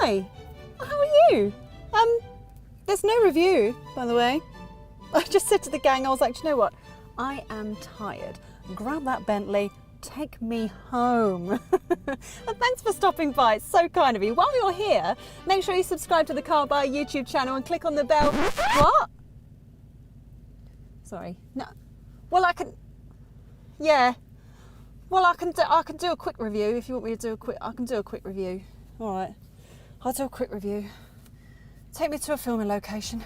Hi, how are you? There's no review, by the way. I just said to the gang, I was like, do you know what? I am tired. Grab that Bentley, take me home. And thanks for stopping by, it's so kind of you. While you're here, make sure you subscribe to the Car Buyer YouTube channel and click on the bell. What? Sorry, no. Well, I can, yeah. Well, I can do a quick review if you want me to do I can do a quick review. All right, I'll do a quick review. Take me to a filming location.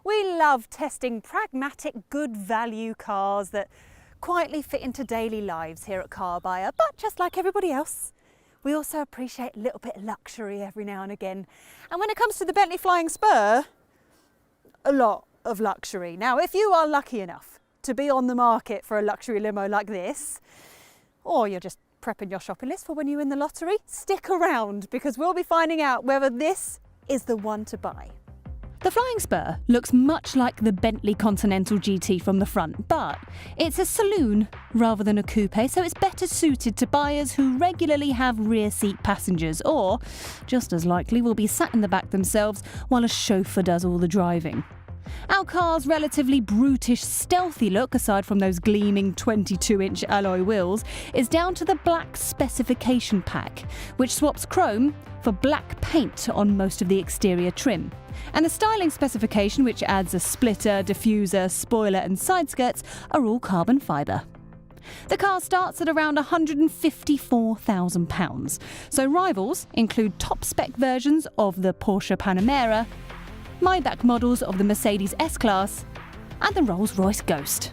We love testing pragmatic, good value cars that quietly fit into daily lives here at Car Buyer, but just like everybody else, we also appreciate a little bit of luxury every now and again. And when it comes to the Bentley Flying Spur, a lot of luxury. Now, if you are lucky enough to be on the market for a luxury limo like this, or you're just prepping your shopping list for when you win the lottery, stick around because we'll be finding out whether this is the one to buy. The Flying Spur looks much like the Bentley Continental GT from the front, but it's a saloon rather than a coupe, so it's better suited to buyers who regularly have rear seat passengers or, just as likely, will be sat in the back themselves while a chauffeur does all the driving. Our car's relatively brutish, stealthy look, aside from those gleaming 22-inch alloy wheels, is down to the black specification pack, which swaps chrome for black paint on most of the exterior trim. And the styling specification, which adds a splitter, diffuser, spoiler and side skirts, are all carbon fibre. The car starts at around £154,000, so rivals include top-spec versions of the Porsche Panamera, Maybach models of the Mercedes S-Class and the Rolls-Royce Ghost.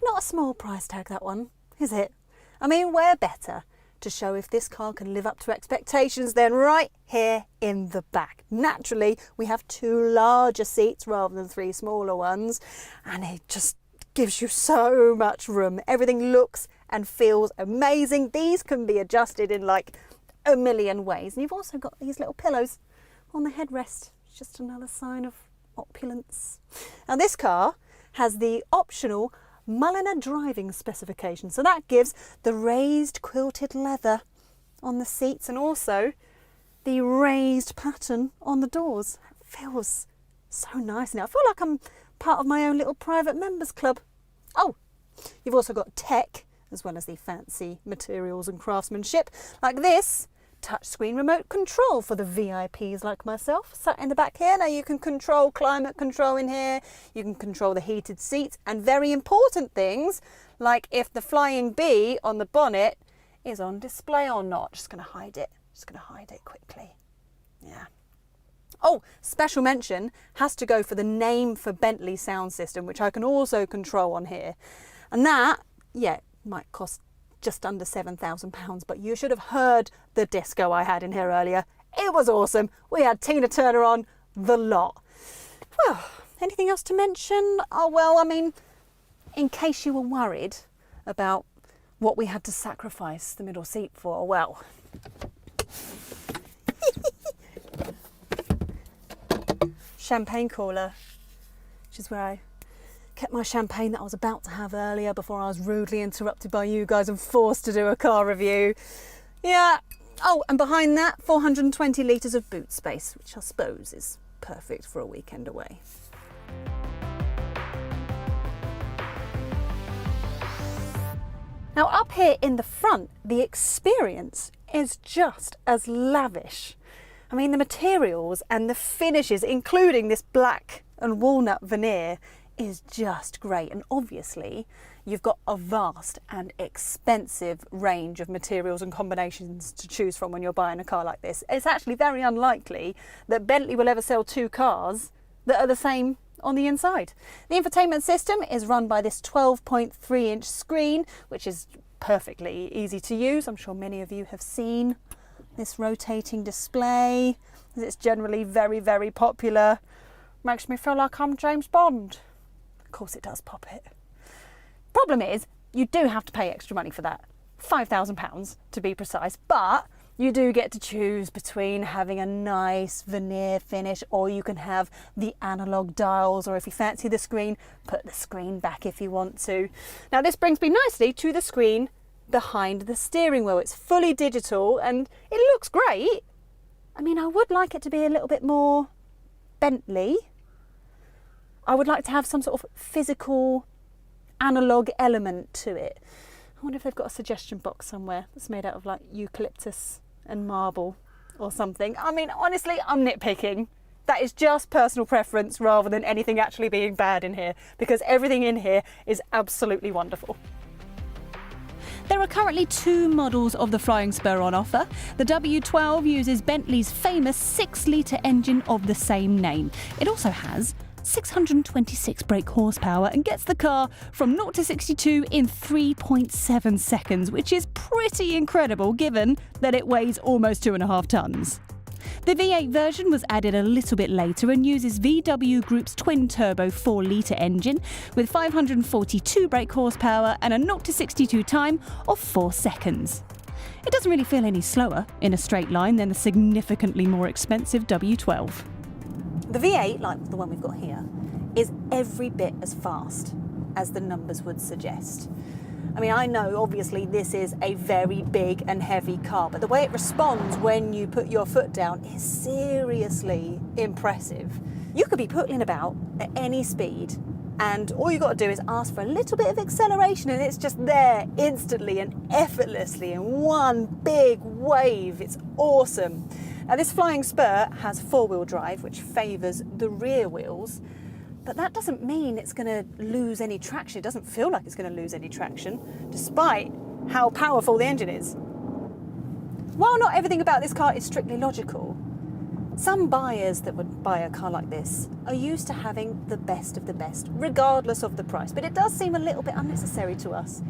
Not a small price tag, that one, is it? I mean, where better to show if this car can live up to expectations than right here in the back. Naturally, we have 2 larger seats rather than 3 smaller ones, and it just gives you so much room. Everything looks and feels amazing. These can be adjusted in like a million ways. And you've also got these little pillows on the headrest. Just another sign of opulence. Now this car has the optional Mulliner driving specification, so that gives the raised quilted leather on the seats and also the raised pattern on the doors. It feels so nice now. I feel like I'm part of my own little private members club. Oh, you've also got tech as well as the fancy materials and craftsmanship like this touchscreen remote control for the VIPs like myself sat in the back here. Now you can control climate control in here, you can control the heated seats and very important things like if the flying bee on the bonnet is on display or not. Just going to hide it quickly. Yeah. Oh, special mention has to go for the name for Bentley sound system, which I can also control on here, and that, yeah, might cost just under £7,000, but you should have heard the disco I had in here earlier. It was awesome. We had Tina Turner on, the lot. Well, anything else to mention? Oh, well, I mean, in case you were worried about what we had to sacrifice the middle seat for, well, champagne cooler, which is where I kept my champagne that I was about to have earlier before I was rudely interrupted by you guys and forced to do a car review. Yeah. Oh, and behind that, 420 litres of boot space, which I suppose is perfect for a weekend away. Now up here in the front, the experience is just as lavish. I mean, the materials and the finishes, including this black and walnut veneer, is just great. And obviously you've got a vast and expensive range of materials and combinations to choose from when you're buying a car like this. It's actually very unlikely that Bentley will ever sell 2 cars that are the same on the inside. The infotainment system is run by this 12.3-inch screen, which is perfectly easy to use. I'm sure many of you have seen this rotating display. It's generally very, very popular. Makes me feel like I'm James Bond. Of course it does, pop it. Problem is, you do have to pay extra money for that. £5,000 to be precise, but You do get to choose between having a nice veneer finish, or you can have the analog dials, or if you fancy the screen, put the screen back if you want to. Now this brings me nicely to the screen behind the steering wheel. It's fully digital and it looks great. I mean, I would like it to be a little bit more Bentley. I would like to have some sort of physical analog element to it. I wonder if they've got a suggestion box somewhere that's made out of like eucalyptus and marble or something. I mean, honestly, I'm nitpicking. That is just personal preference rather than anything actually being bad in here, because everything in here is absolutely wonderful. There are currently 2 models of the Flying Spur on offer. The W12 uses Bentley's famous 6-litre engine of the same name. It also has 626 brake horsepower and gets the car from 0 to 62 in 3.7 seconds, which is pretty incredible given that it weighs almost 2.5 tonnes. The V8 version was added a little bit later and uses VW Group's twin-turbo 4-litre engine with 542 brake horsepower and a 0 to 62 time of 4 seconds. It doesn't really feel any slower in a straight line than the significantly more expensive W12. The V8, like the one we've got here, is every bit as fast as the numbers would suggest. I mean, I know obviously this is a very big and heavy car, but the way it responds when you put your foot down is seriously impressive. You could be putting about at any speed, and all you've got to do is ask for a little bit of acceleration and it's just there instantly and effortlessly in one big wave. It's awesome. Now this Flying Spur has 4-wheel drive, which favours the rear wheels, but that doesn't mean it's going to lose any traction. It doesn't feel like it's going to lose any traction, despite how powerful the engine is. While not everything about this car is strictly logical, some buyers that would buy a car like this are used to having the best of the best, regardless of the price. But it does seem a little bit unnecessary to us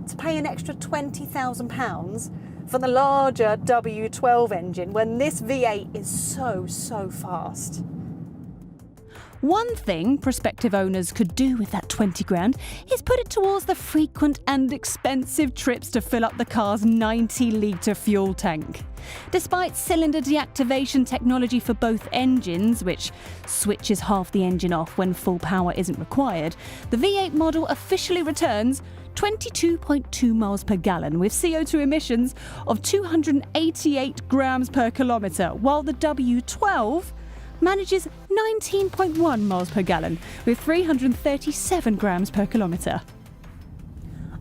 to pay an extra £20,000 for the larger W12 engine when this V8 is so fast. One thing prospective owners could do with that 20 grand is put it towards the frequent and expensive trips to fill up the car's 90-litre fuel tank. Despite cylinder deactivation technology for both engines, which switches half the engine off when full power isn't required, the V8 model officially returns 22.2 miles per gallon with CO2 emissions of 288 grams per kilometre, while the W12 manages 19.1 miles per gallon with 337 grams per kilometre.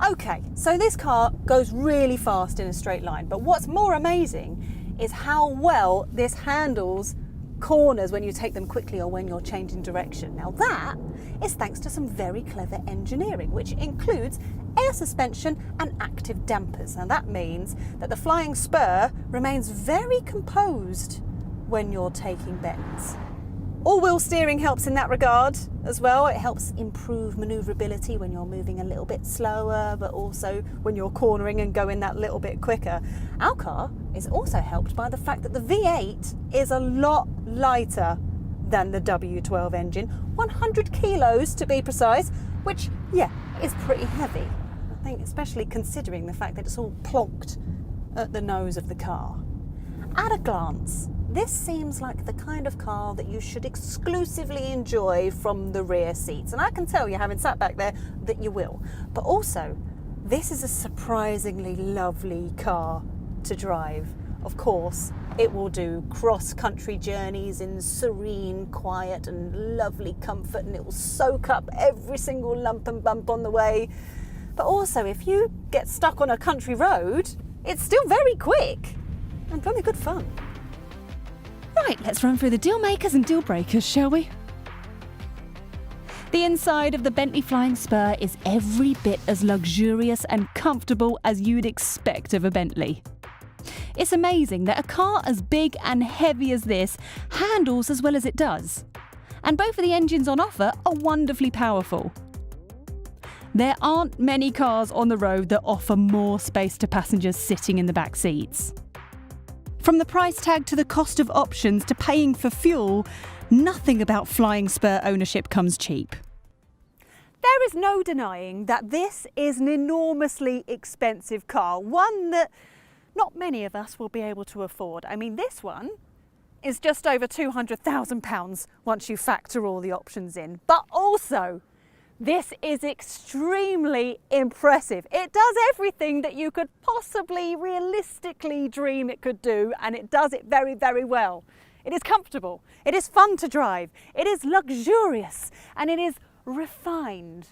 Okay, so this car goes really fast in a straight line, but what's more amazing is how well this handles corners when you take them quickly or when you're changing direction. Now that is thanks to some very clever engineering, which includes air suspension and active dampers. Now that means that the Flying Spur remains very composed when you're taking bends. All-wheel steering helps in that regard as well. It helps improve manoeuvrability when you're moving a little bit slower, but also when you're cornering and going that little bit quicker. Our car is also helped by the fact that the V8 is a lot lighter than the W12 engine, 100 kilos to be precise, which, yeah, is pretty heavy. I think especially considering the fact that it's all plonked at the nose of the car. At a glance, this seems like the kind of car that you should exclusively enjoy from the rear seats. And I can tell you, having sat back there, that you will. But also, this is a surprisingly lovely car to drive. Of course, it will do cross-country journeys in serene quiet and lovely comfort, and it will soak up every single lump and bump on the way. But also, if you get stuck on a country road, it's still very quick and very good fun. Right, let's run through the deal makers and deal breakers, shall we? The inside of the Bentley Flying Spur is every bit as luxurious and comfortable as you'd expect of a Bentley. It's amazing that a car as big and heavy as this handles as well as it does. And both of the engines on offer are wonderfully powerful. There aren't many cars on the road that offer more space to passengers sitting in the back seats. From the price tag to the cost of options to paying for fuel, nothing about Flying Spur ownership comes cheap. There is no denying that this is an enormously expensive car, one that not many of us will be able to afford. I mean, this one is just over £200,000 once you factor all the options in. But also, this is extremely impressive. It does everything that you could possibly realistically dream it could do, and it does it very, very well. It is comfortable, it is fun to drive, it is luxurious, and it is refined.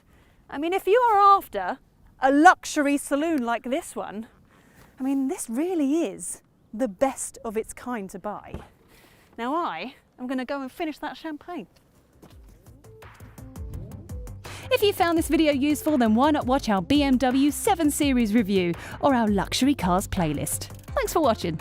I mean, if you are after a luxury saloon like this one, I mean, this really is the best of its kind to buy. Now I am going to go and finish that champagne. If you found this video useful, then why not watch our BMW 7 Series review or our luxury cars playlist. Thanks for watching.